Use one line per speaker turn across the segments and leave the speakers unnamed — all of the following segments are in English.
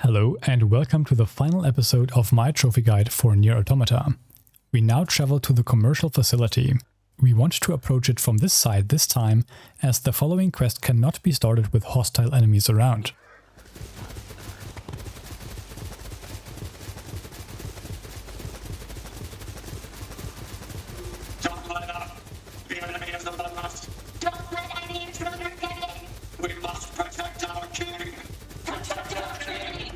Hello and welcome to the final episode of my trophy guide for NIER AUTOMATA. We now travel to the commercial facility. We want to approach it from this side this time, as the following quest cannot be started with hostile enemies around.
Don't let up! The enemy is above us!
Don't let any intruder get in!
We must protect our king!
Protect our king!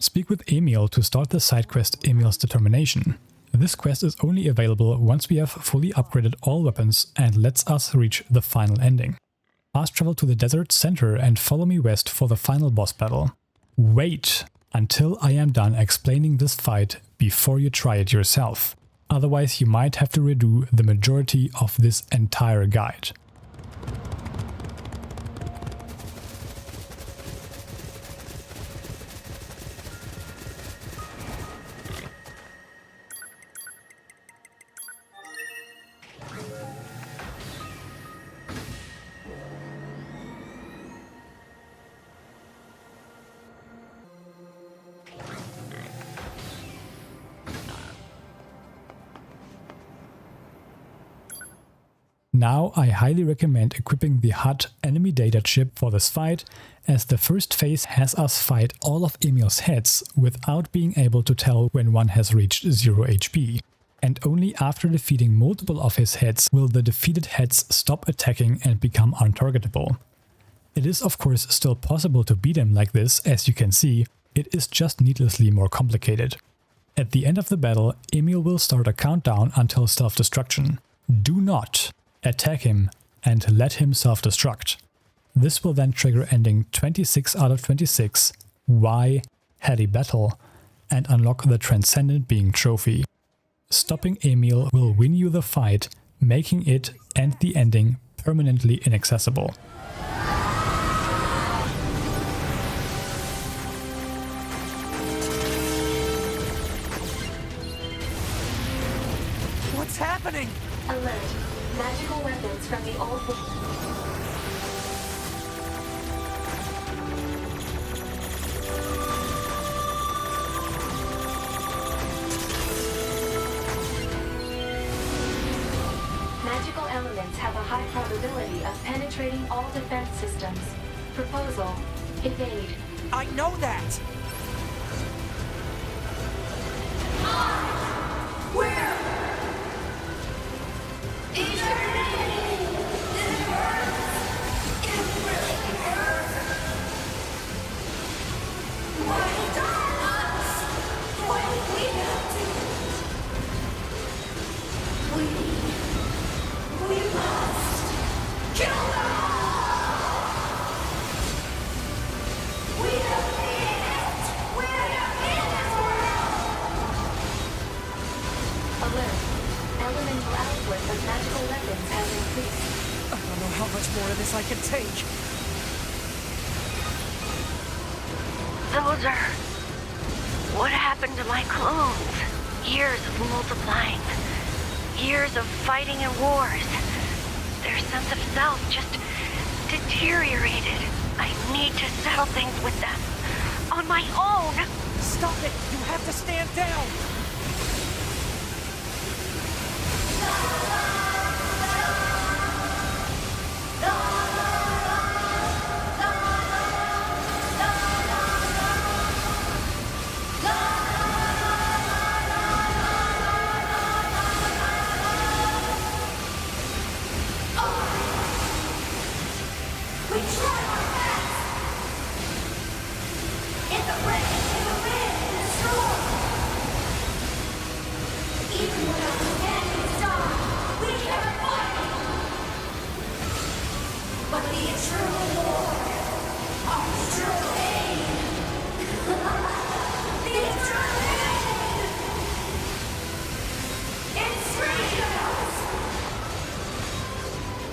Speak with Emil to start the side quest Emil's Determination. This quest is only available once we have fully upgraded all weapons and lets us reach the final ending. Fast travel to the desert center and follow me west for the final boss battle. Wait until I am done explaining this fight before you try it yourself. Otherwise you might have to redo the majority of this entire guide. Now I highly recommend equipping the HUD enemy data chip for this fight, as the first phase has us fight all of Emil's heads without being able to tell when one has reached 0 HP. And only after defeating multiple of his heads will the defeated heads stop attacking and become untargetable. It is of course still possible to beat him like this, as you can see, it is just needlessly more complicated. At the end of the battle, Emil will start a countdown until self-destruction. Do not attack him and let him self-destruct. This will then trigger ending 26 out of 26, Y, Heady Battle, and unlock the Transcendent Being trophy. Stopping Emil will win you the fight, making it and the ending permanently inaccessible.
What's happening?
Alert. Magical weapons from the old world. Magical elements have a high probability of penetrating all defense systems. Proposal: evade.
I know that!
Where? Eternity! It hurts! It really hurts! Why darn us? Why did we have to? We must kill them all! We have made it! We're in this world! Alert. Elemental output of magical weapons has increased.
I don't know how much more of this I can take.
Those are... what happened to my clones? Years of multiplying. Years of fighting and wars. Their sense of self just deteriorated. I need to settle things with them. On my own!
Stop it! You have to stand down!
We try our best! In the rain, in the wind, in the storm! Even when our companions die, we kept fighting! But the eternal war, our eternal aim! The eternal aim! It freed us!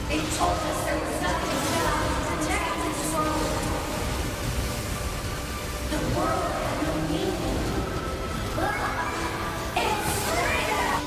It told us there was nothing left to protect this world. The world had no meaning. It's freedom!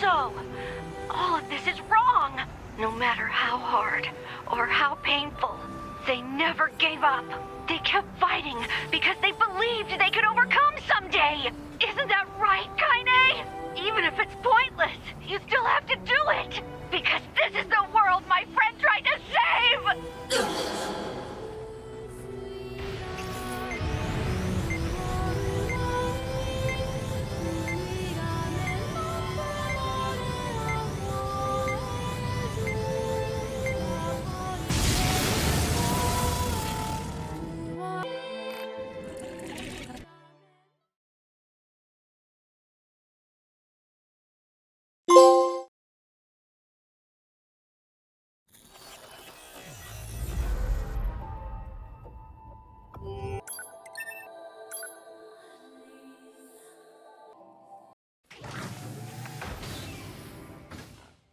so. All of this is wrong. No matter how hard or how painful, they never gave up. They kept fighting because they believed they could overcome someday. Isn't that right, Kaine? Even if it's pointless, you still have to do it. Because this is the world my friend tried to save!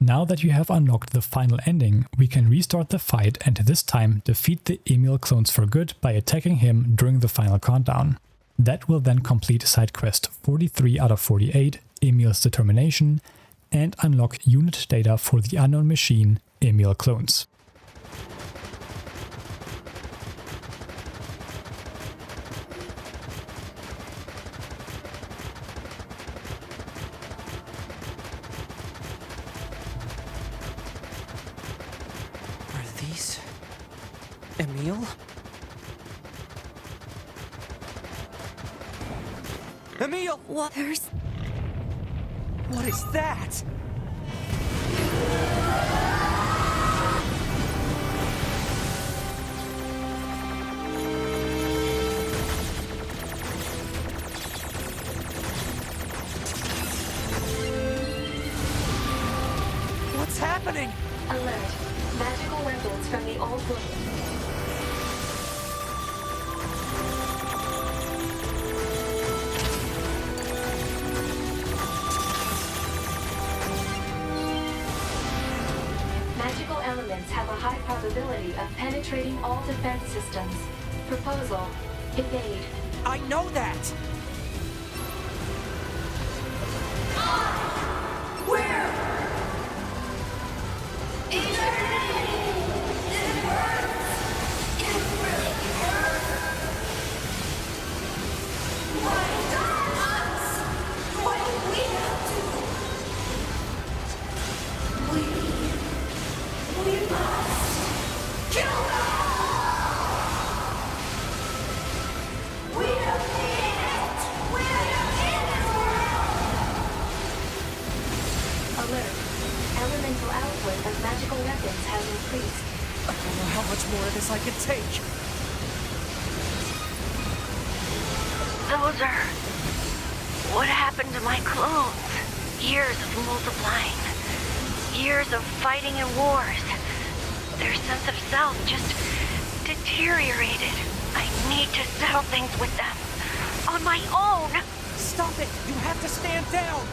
Now that you have unlocked the final ending, we can restart the fight and this time defeat the Emil clones for good by attacking him during the final countdown. That will then complete side quest 43 out of 48, Emil's Determination, and unlock unit data for the unknown machine, Emil clones.
Emil? Emil!
What?
What is that? What's happening?
Alert. Magical weapons from the old world. Magical elements have a high probability of penetrating all defense systems. Proposal: evade.
I know that!
Where? Eternity! It hurts! It really hurts! Why not us? Why do we have to? We must kill them! We have made it! We are in this world!
Alert. Elemental output of magical weapons has increased.
I don't know how much more of this I can take.
Those are... what happened to my clones? Years of multiplying. Years of fighting in wars. Their sense of self just deteriorated. I need to settle things with them. On my own!
Stop it! You have to stand down!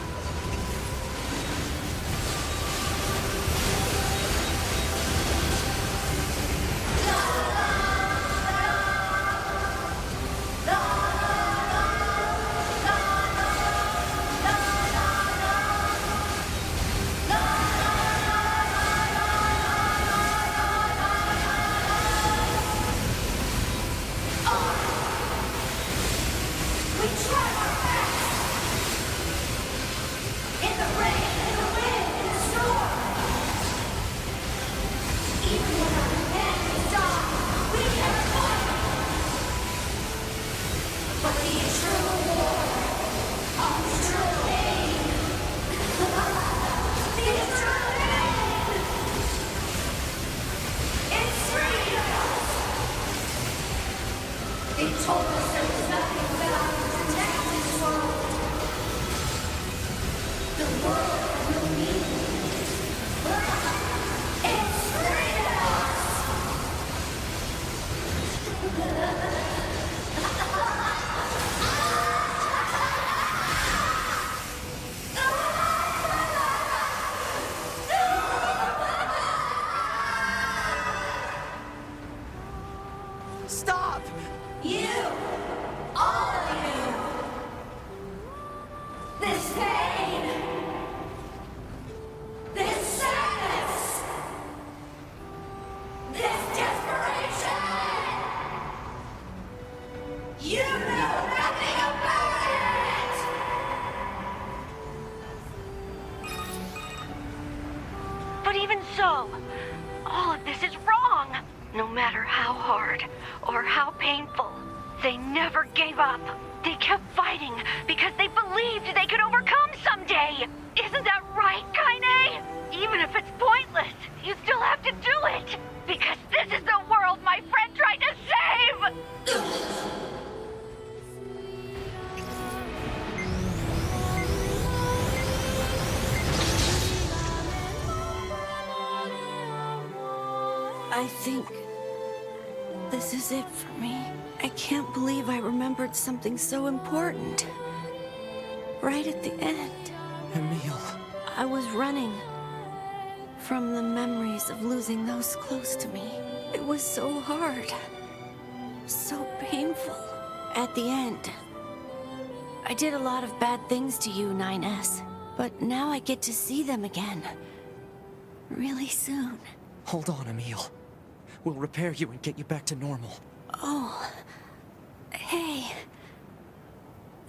We try our best! In the rain, in the wind, in the storm! Even when our companions die, we never fight! But the true war comes true pain! The true pain! It's freedom! They told us there was nothing without protect this world. The world will need it. It's freedom!
Stop!
You! All of you! This pain! You know nothing about it!
But even so, all of this is wrong. No matter how hard or how painful, they never gave up. They kept fighting because they believed they could overcome someday. Isn't that right, Kaine? Even if it's pointless, you still have to do it. Because this is the world my friend tried to save!
I think this is it for me. I can't believe I remembered something so important. Right at the end.
Emil.
I was running from the memories of losing those close to me. It was so hard. So painful. At the end, I did a lot of bad things to you, 9S. But now I get to see them again. Really soon.
Hold on, Emil. We'll repair you and get you back to normal.
Oh. Hey.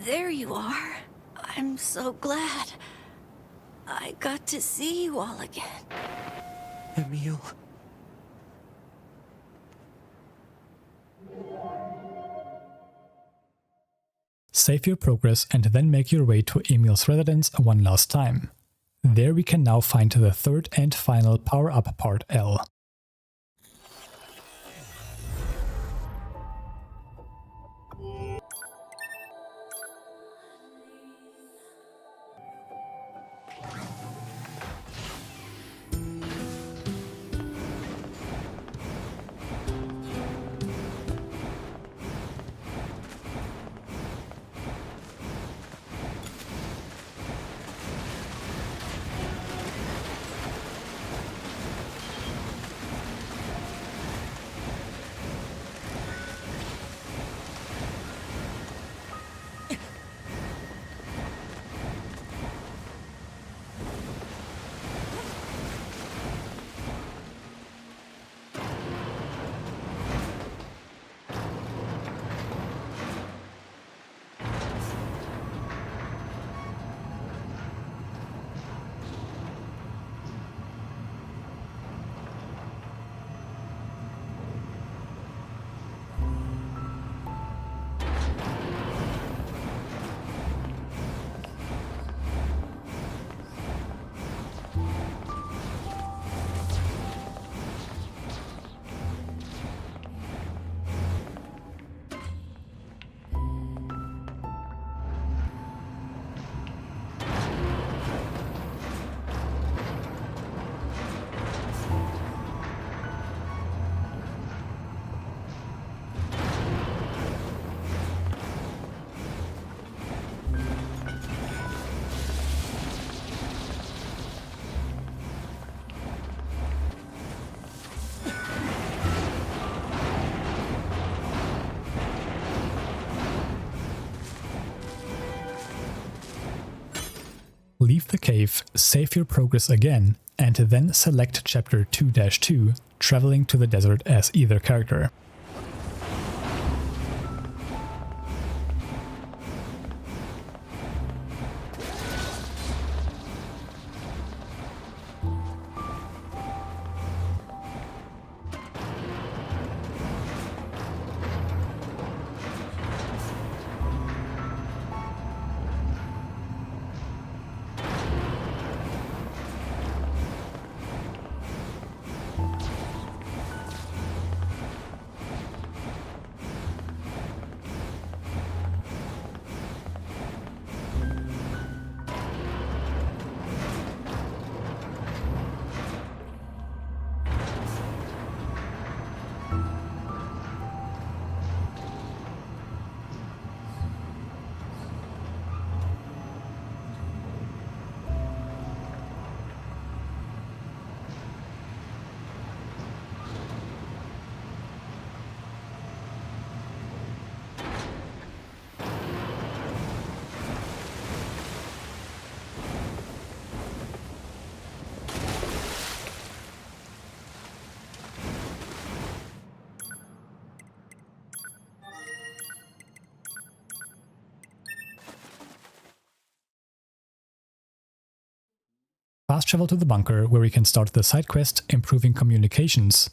There you are. I'm so glad. I got to see you all again.
Emil.
Save your progress and then make your way to Emil's residence one last time. There we can now find the third and final power-up part L. Leave the cave, save your progress again, and then select Chapter 2-2, traveling to the desert as either character. fast travel to the bunker where we can start the side quest Improving Communications.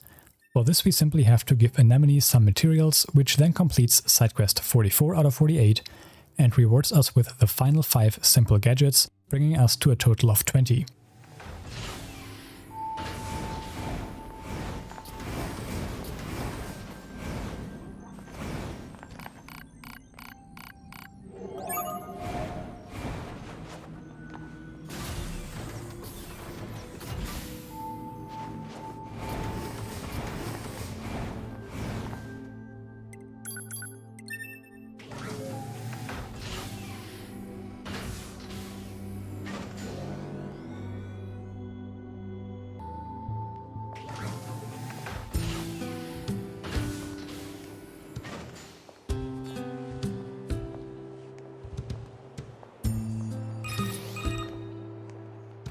For this we simply have to give Anemone some materials, which then completes side quest 44 out of 48 and rewards us with the final 5 simple gadgets, bringing us to a total of 20.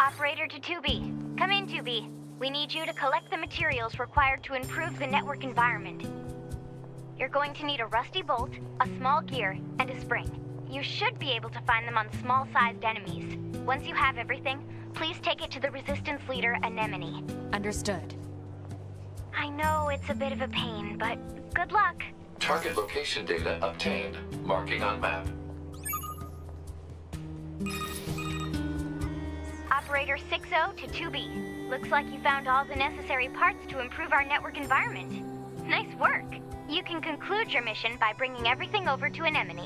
Operator to 2B. Come in, 2B. We need you to collect the materials required to improve the network environment. You're going to need a rusty bolt, a small gear, and a spring. You should be able to find them on small-sized enemies. Once you have everything, please take it to the Resistance leader, Anemone.
Understood.
I know it's a bit of a pain, but good luck.
Target location data obtained. Marking on map.
Operator 60 to 2B. Looks like you found all the necessary parts to improve our network environment. Nice work. You can conclude your mission by bringing everything over to Anemone.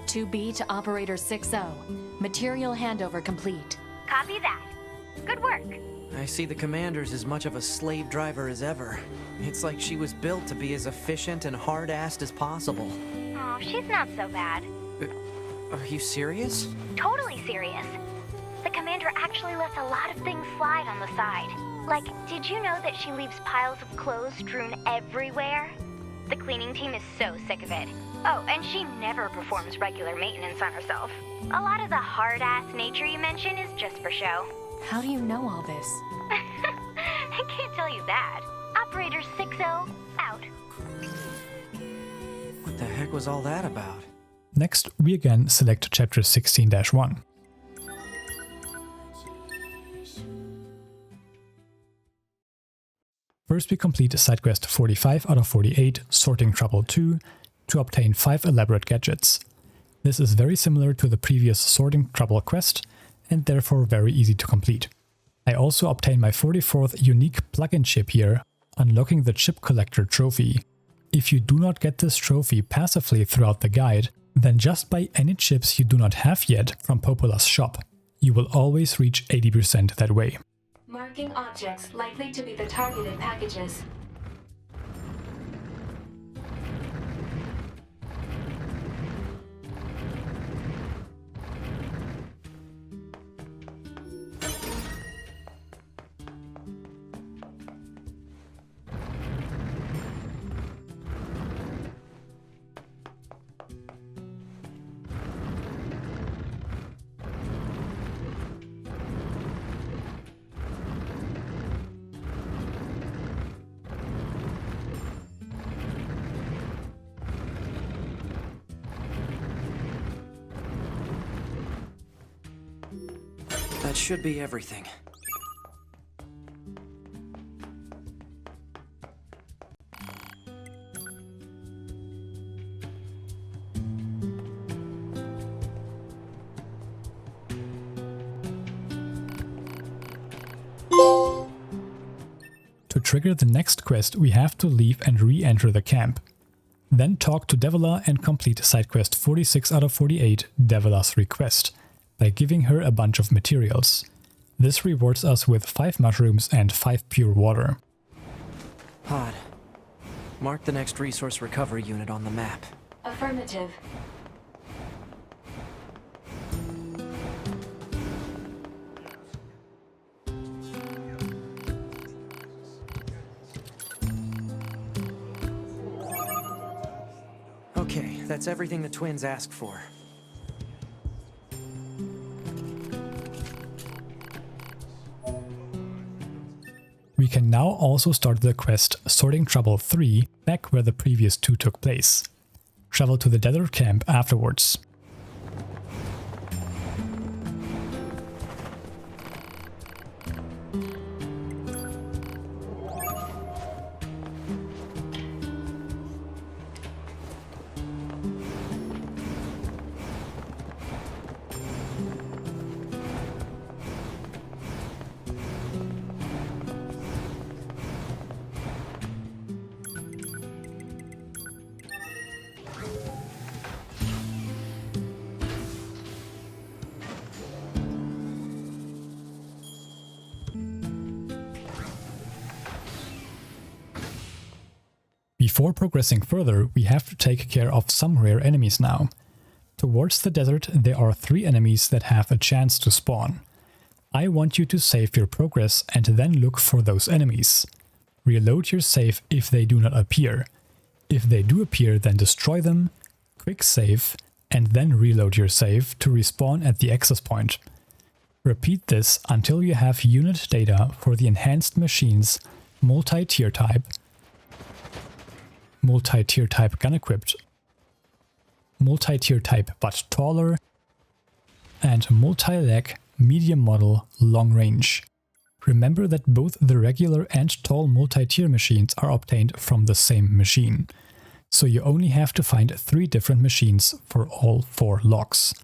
"2B to Operator 60. Material handover complete."
Copy that. Good work.
I see the commander's as much of a slave driver as ever. It's like she was built to be as efficient and hard-assed as possible.
Oh, she's not so bad.
Are you serious?
Totally serious. The commander actually lets a lot of things slide on the side. Like, did you know that she leaves piles of clothes strewn everywhere? The cleaning team is so sick of it. Oh, and she never performs regular maintenance on herself. A lot of the hard-ass nature you mention is just for show.
How do you know all this?
I can't tell you that. Operator 60, out.
What the heck was all that about?
Next, we again select Chapter 16-1. First we complete side quest 45 out of 48, Sorting Trouble 2, to obtain 5 elaborate gadgets. This is very similar to the previous Sorting Trouble quest, and therefore very easy to complete. I also obtained my 44th unique plugin chip here, unlocking the Chip Collector trophy. If you do not get this trophy passively throughout the guide, then just buy any chips you do not have yet from Popola's shop. You will always reach 80% that way.
Marking objects likely to be the targeted packages.
That should be everything.
To trigger the next quest, we have to leave and re-enter the camp. Then talk to Devola and complete side quest 46 out of 48, Devola's Request, by giving her a bunch of materials. This rewards us with 5 mushrooms and 5 pure water.
Pod. Mark the next resource recovery unit on the map.
Affirmative.
Okay, that's everything the twins asked for.
We We can now also start the quest Sorting Trouble 3 back where the previous two took place. Travel to the desert camp afterwards. Before progressing further, we have to take care of some rare enemies now. Towards the desert, there are 3 enemies that have a chance to spawn. I want you to save your progress and then look for those enemies. Reload your save if they do not appear. If they do appear, then destroy them, quick save, and then reload your save to respawn at the access point. Repeat this until you have unit data for the enhanced machines, multi-tier type gun-equipped, multi-tier type but taller, and multi-leg medium model long range. Remember that both the regular and tall multi-tier machines are obtained from the same machine, so you only have to find 3 different machines for all 4 locks.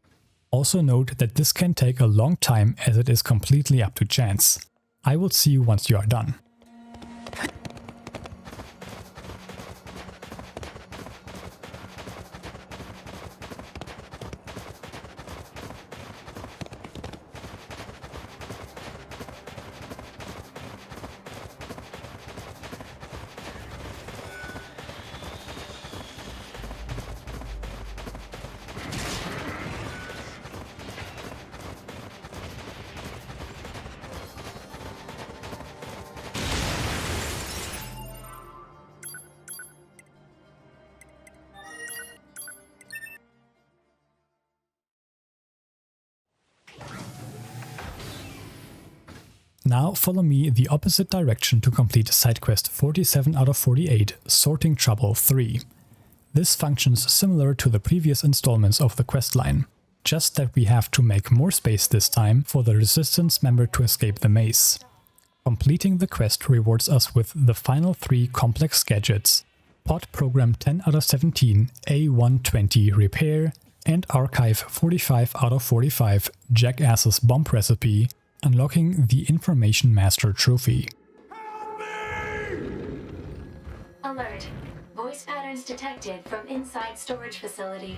Also note that this can take a long time as it is completely up to chance. I will see you once you are done. Now follow me the opposite direction to complete side quest 47 out of 48, Sorting Trouble 3. This functions similar to the previous installments of the questline, just that we have to make more space this time for the Resistance member to escape the maze. Completing the quest rewards us with the final 3 complex gadgets, Pod Program 10 out of 17, A120 Repair, and Archive 45 out of 45, Jackass's Bomb Recipe, unlocking the Information Master trophy.
Alert. Voice patterns detected from inside storage facility.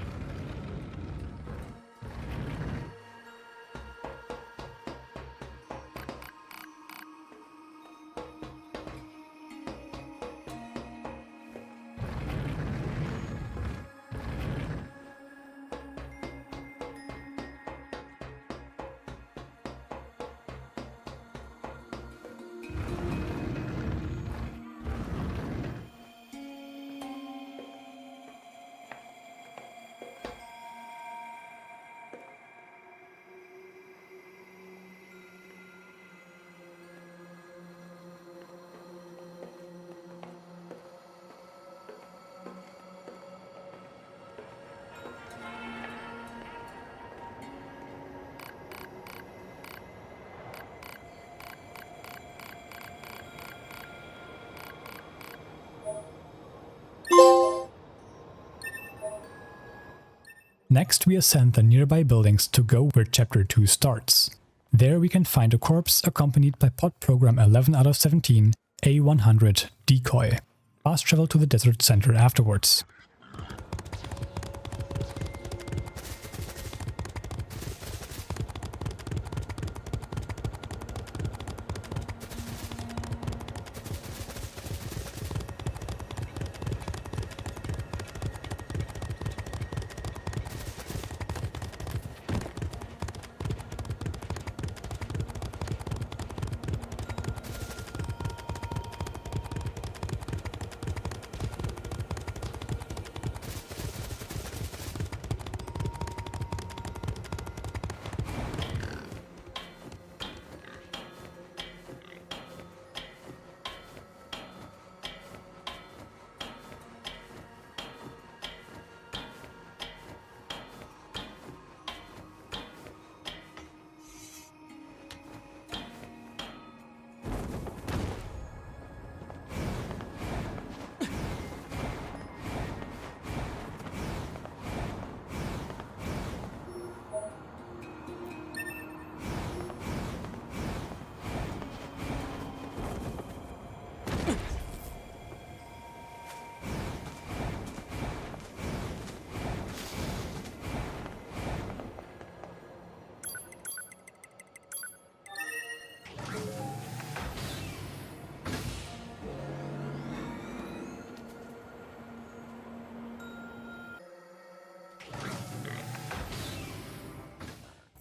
Next, we ascend the nearby buildings to go where Chapter 2 starts. There we can find a corpse accompanied by Pod Program 11 out of 17, A100 Decoy. Fast travel to the desert center afterwards.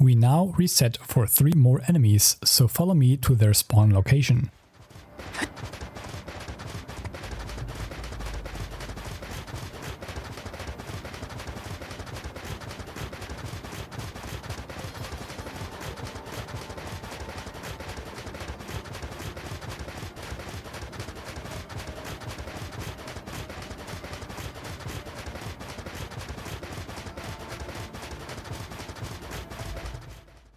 We now reset for 3 more enemies, so follow me to their spawn location.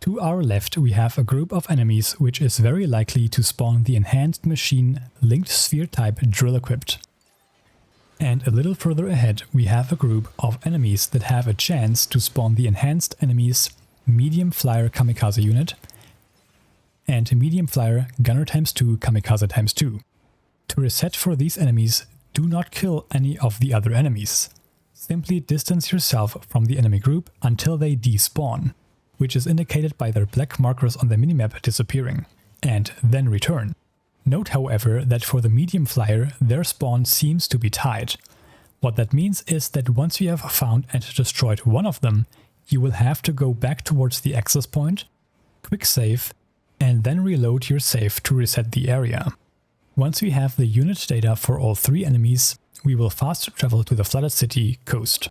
To our left we have a group of enemies which is very likely to spawn the enhanced machine linked sphere type drill-equipped. And a little further ahead we have a group of enemies that have a chance to spawn the enhanced enemies medium flyer Kamikaze unit and medium flyer gunner ×2 Kamikaze ×2. To reset for these enemies, do not kill any of the other enemies. Simply distance yourself from the enemy group until they despawn, which is indicated by their black markers on the minimap disappearing, and then return. Note, however, that for the medium flyer, their spawn seems to be tied. What that means is that once you have found and destroyed one of them, you will have to go back towards the access point, quick save, and then reload your save to reset the area. Once we have the unit data for all 3 enemies, we will fast travel to the flooded city coast.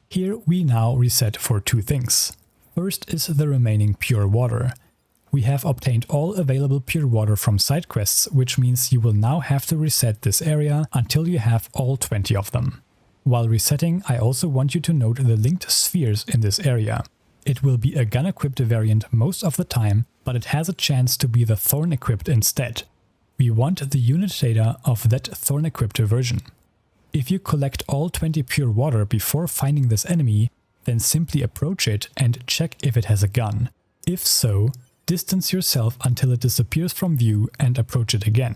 Here we now reset for 2 things. First is the remaining pure water. We have obtained all available pure water from side quests, which means you will now have to reset this area until you have all 20 of them. While resetting, I also want you to note the linked spheres in this area. It will be a gun-equipped variant most of the time, but it has a chance to be the Thorn-equipped instead. We want the unit data of that Thorn-equipped version. If you collect all 20 pure water before finding this enemy, then simply approach it and check if it has a gun. If so, distance yourself until it disappears from view and approach it again.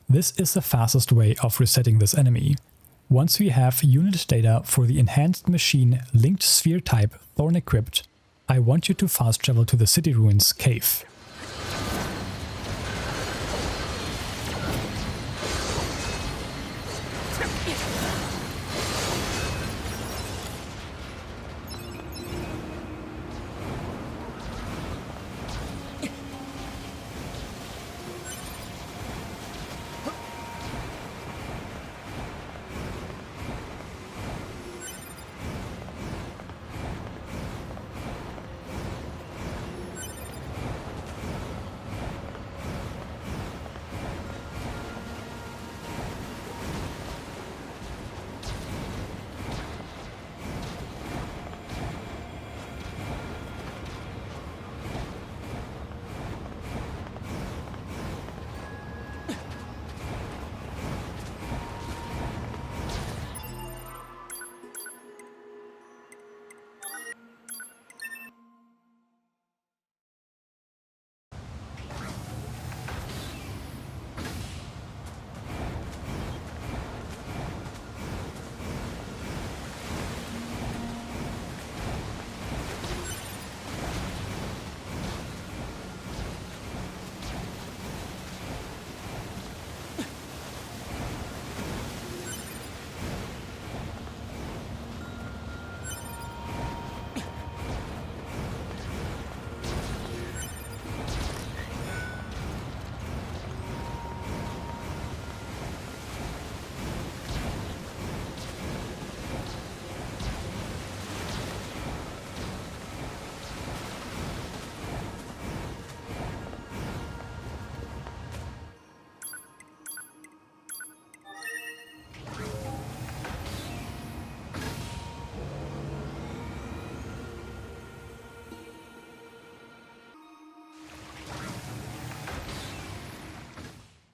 This is the fastest way of resetting this enemy. Once we have unit data for the enhanced machine linked sphere type Thorn-equipped, I want you to fast travel to the City Ruins cave.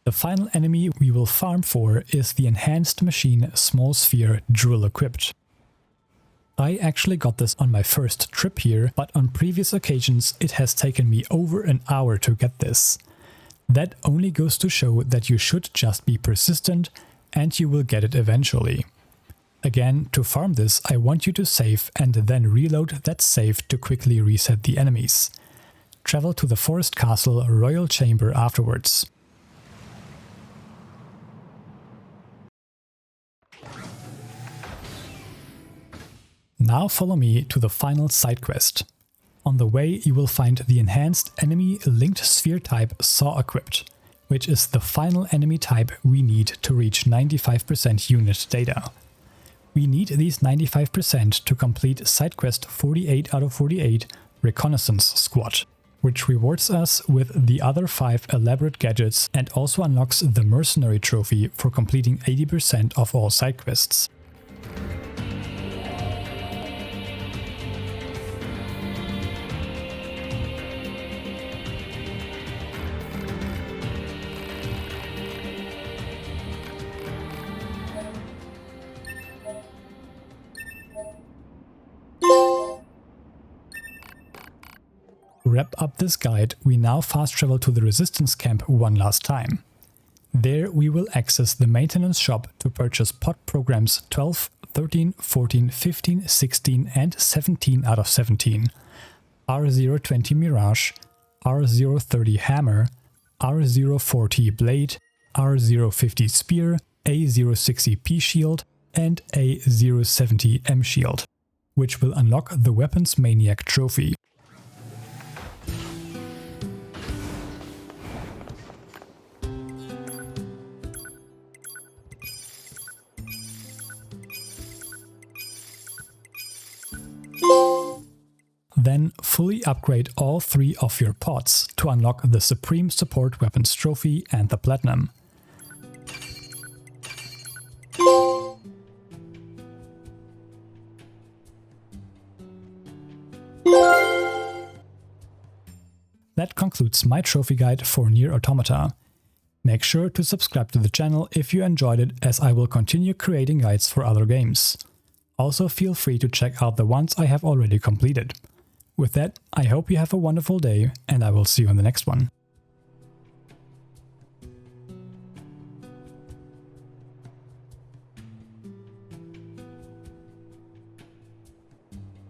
The final enemy we will farm for is the enhanced machine small sphere drill equipped. I actually got this on my first trip here, but on previous occasions it has taken me over an hour to get this. That only goes to show that you should just be persistent and you will get it eventually. Again, to farm this I want you to save and then reload that save to quickly reset the enemies. Travel to the Forest Castle Royal Chamber afterwards. Now follow me to the final side quest. On the way you will find the enhanced enemy linked sphere type Saw equipped, which is the final enemy type we need to reach 95% unit data. We need these 95% to complete side quest 48 out of 48 Reconnaissance Squad, which rewards us with the other 5 elaborate gadgets and also unlocks the Mercenary trophy for completing 80% of all side quests. Wrap up this guide, we now fast travel to the Resistance camp one last time. There we will access the maintenance shop to purchase pod programs 12, 13, 14, 15, 16 and 17 out of 17, R020 Mirage, R030 Hammer, R040 Blade, R050 Spear, A060 P Shield and A070 M Shield, which will unlock the Weapons Maniac trophy. Then fully upgrade all 3 of your pods to unlock the Supreme Support Weapons trophy and the Platinum. That concludes my trophy guide for NIER Automata. Make sure to subscribe to the channel if you enjoyed it, as I will continue creating guides for other games. Also feel free to check out the ones I have already completed. With that, I hope you have a wonderful day, and I will see you in the next one.